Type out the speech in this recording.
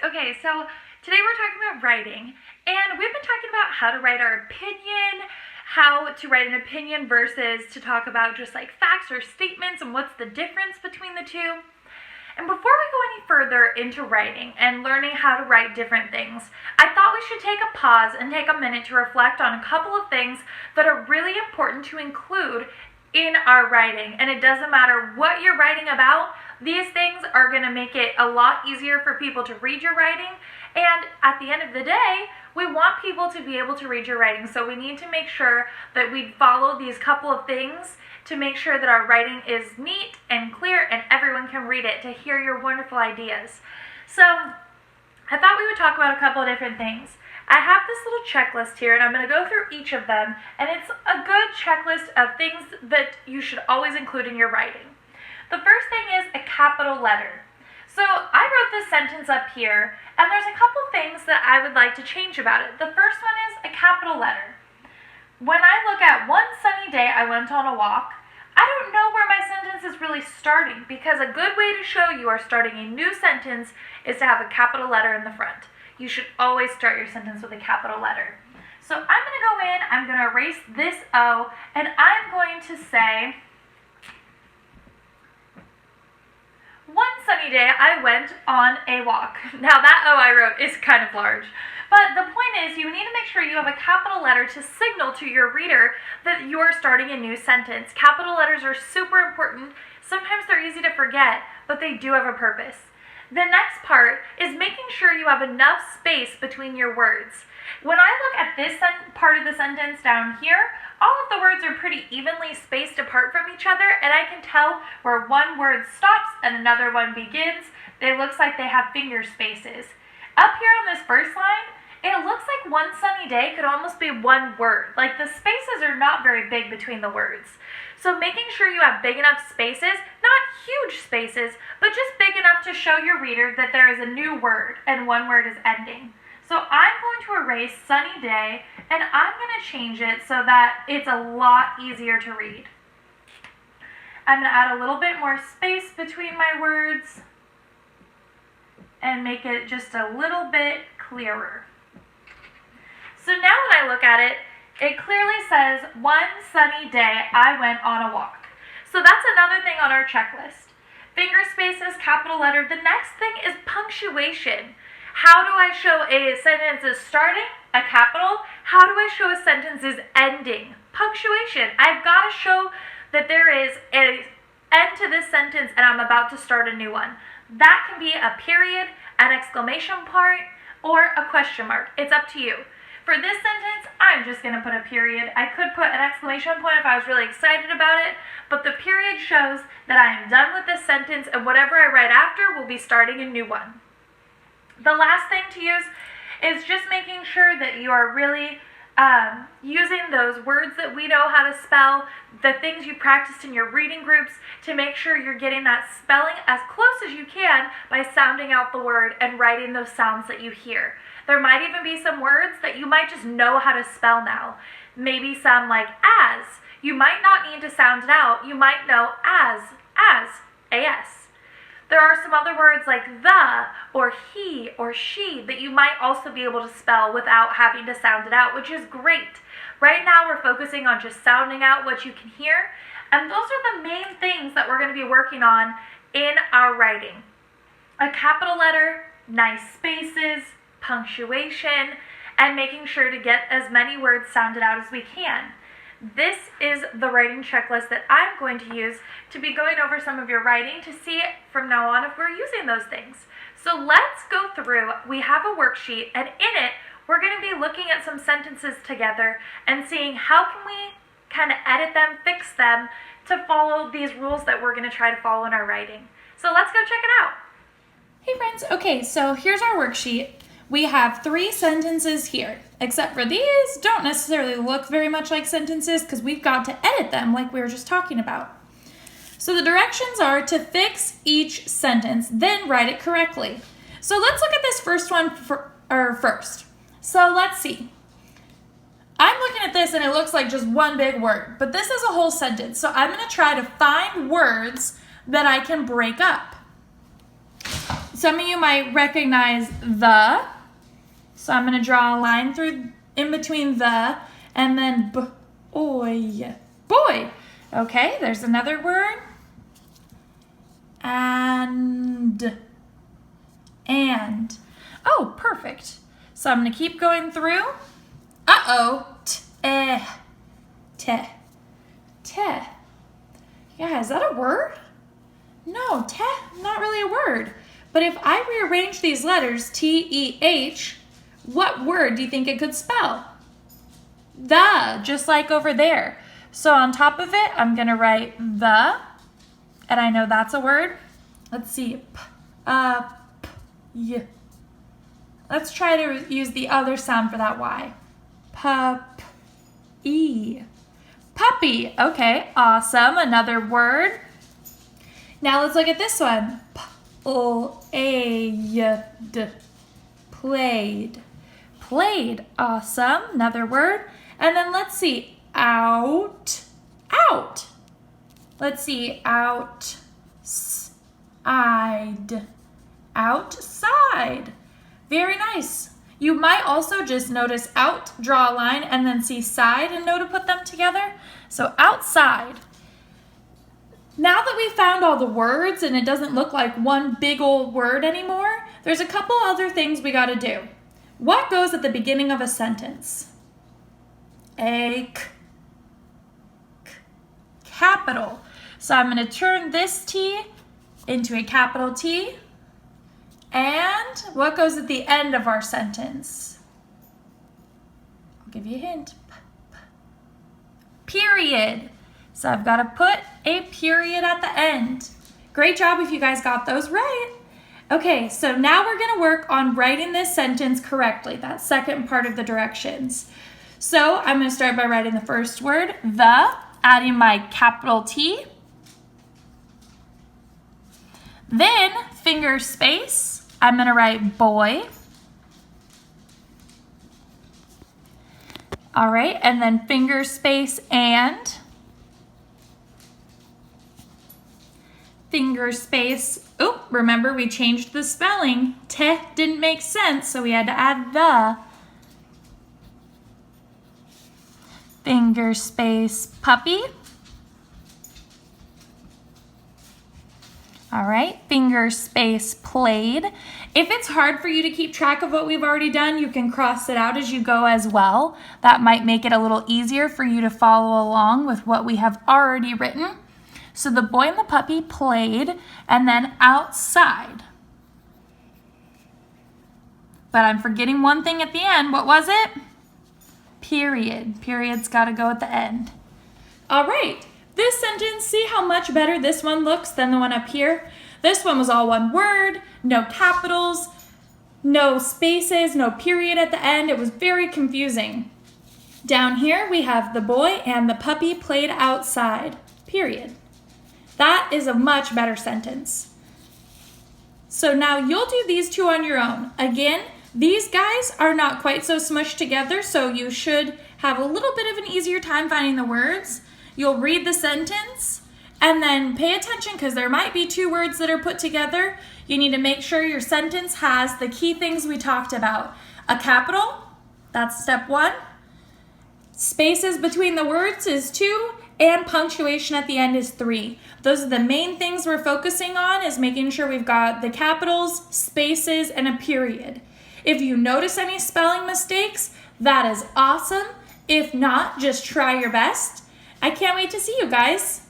Okay, so today we're talking about writing, and we've been talking about how to write our opinion, how to write an opinion versus to talk about just like facts or statements and what's the difference between the two. And before we go any further into writing and learning how to write different things, I thought we should take a pause and take a minute to reflect on a couple of things that are really important to include in our writing. And it doesn't matter what you're writing about, these things are going to make it a lot easier for people to read your writing. And at the end of the day, we want people to be able to read your writing. So we need to make sure that we follow these couple of things to make sure that our writing is neat and clear and everyone can read it to hear your wonderful ideas. So I thought we would talk about a couple of different things. I have this little checklist here and I'm going to go through each of them, and it's a good checklist of things that you should always include in your writing. The first thing is a capital letter. So I wrote this sentence up here, and there's a couple things that I would like to change about it. The first one is a capital letter. When I look at one sunny day I went on a walk, I don't know where my sentence is really starting, because a good way to show you are starting a new sentence is to have a capital letter in the front. You should always start your sentence with a capital letter. So I'm going to go in, I'm going to erase this O, and I'm going to say, one sunny day I went on a walk. Now that O I wrote is kind of large, but the point is you need to make sure you have a capital letter to signal to your reader that you're starting a new sentence. Capital letters are super important. Sometimes they're easy to forget, but they do have a purpose. The next part is making sure you have enough space between your words. When I look at this part of the sentence down here, all of the words are pretty evenly spaced apart from each other, and I can tell where one word stops and another one begins. It looks like they have finger spaces. Up here on this first line, it looks like one sunny day could almost be one word. Like the spaces are not very big between the words. So making sure you have big enough spaces, not huge spaces, but just big enough to show your reader that there is a new word and one word is ending. So I'm going to erase sunny day, and I'm going to change it so that it's a lot easier to read. I'm going to add a little bit more space between my words and make it just a little bit clearer. So now when I look at it, it clearly says, one sunny day I went on a walk. So that's another thing on our checklist. Finger spaces, capital letter. The next thing is punctuation. How do I show a sentence is starting? A capital. How do I show a sentence is ending? Punctuation. I've got to show that there is an end to this sentence and I'm about to start a new one. That can be a period, an exclamation point, or a question mark. It's up to you. For this sentence, I'm just going to put a period. I could put an exclamation point if I was really excited about it, but the period shows that I am done with this sentence and whatever I write after will be starting a new one. The last thing to use is just making sure that you are really using those words that we know how to spell, the things you practiced in your reading groups, to make sure you're getting that spelling as close as you can by sounding out the word and writing those sounds that you hear. There might even be some words that you might just know how to spell now. Maybe some like as. You might not need to sound it out. You might know as, as. There are some other words like the, or he, or she that you might also be able to spell without having to sound it out, which is great. Right now we're focusing on just sounding out what you can hear, and those are the main things that we're going to be working on in our writing. A capital letter, nice spaces, punctuation, and making sure to get as many words sounded out as we can. This is the writing checklist that I'm going to use to be going over some of your writing to see from now on if we're using those things. So let's go through. We have a worksheet, and in it, we're going to be looking at some sentences together and seeing how can we kind of edit them, fix them to follow these rules that we're going to try to follow in our writing. So let's go check it out. Hey friends, okay, so here's our worksheet. We have 3 sentences here, except for these don't necessarily look very much like sentences because we've got to edit them like we were just talking about. So the directions are to fix each sentence, then write it correctly. So let's look at this first one first. So let's see. I'm looking at this and it looks like just one big word, but this is a whole sentence. So I'm going to try to find words that I can break up. Some of you might recognize the. So I'm going to draw a line through in between the and then boy. Boy. Okay, there's another word. And. Oh, perfect. So I'm going to keep going through. Uh-oh. Te. Yeah, is that a word? No, te, not really a word. But if I rearrange these letters, T-E-H, what word do you think it could spell? The, just like over there. So on top of it, I'm going to write the, and I know that's a word. Let's see. Y. Let's try to use the other sound for that Y. E. Puppy. Okay, awesome. Another word. Now let's look at this one. Played. Played. Awesome. Another word. And then let's see. Out. Let's see. Outside. Very nice. You might also just notice out, draw a line, and then see side and know to put them together. So outside. Now that we found all the words and it doesn't look like one big old word anymore, there's a couple other things we got to do. What goes at the beginning of a sentence? Capital. So I'm going to turn this T into a capital T. And what goes at the end of our sentence? I'll give you a hint. Period. So I've got to put a period at the end. Great job if you guys got those right. Okay, so now we're going to work on writing this sentence correctly, that second part of the directions. So I'm going to start by writing the first word, the, adding my capital T. Then, finger space, I'm going to write boy. All right, and then finger space and. Finger space, oh, remember we changed the spelling. Te didn't make sense, so we had to add the. Finger space puppy. All right, finger space played. If it's hard for you to keep track of what we've already done, you can cross it out as you go as well. That might make it a little easier for you to follow along with what we have already written. So the boy and the puppy played, and then outside. But I'm forgetting one thing at the end. What was it? Period. Period's got to go at the end. All right. This sentence, see how much better this one looks than the one up here? This one was all one word, no capitals, no spaces, no period at the end. It was very confusing. Down here we have the boy and the puppy played outside, period. That is a much better sentence. So now you'll do these two on your own. Again, these guys are not quite so smushed together, so you should have a little bit of an easier time finding the words. You'll read the sentence and then pay attention because there might be two words that are put together. You need to make sure your sentence has the key things we talked about. A capital, that's step 1. Spaces between the words is 2, and punctuation at the end is 3. Those are the main things we're focusing on, is making sure we've got the capitals, spaces, and a period. If you notice any spelling mistakes, that is awesome. If not, just try your best. I can't wait to see you guys.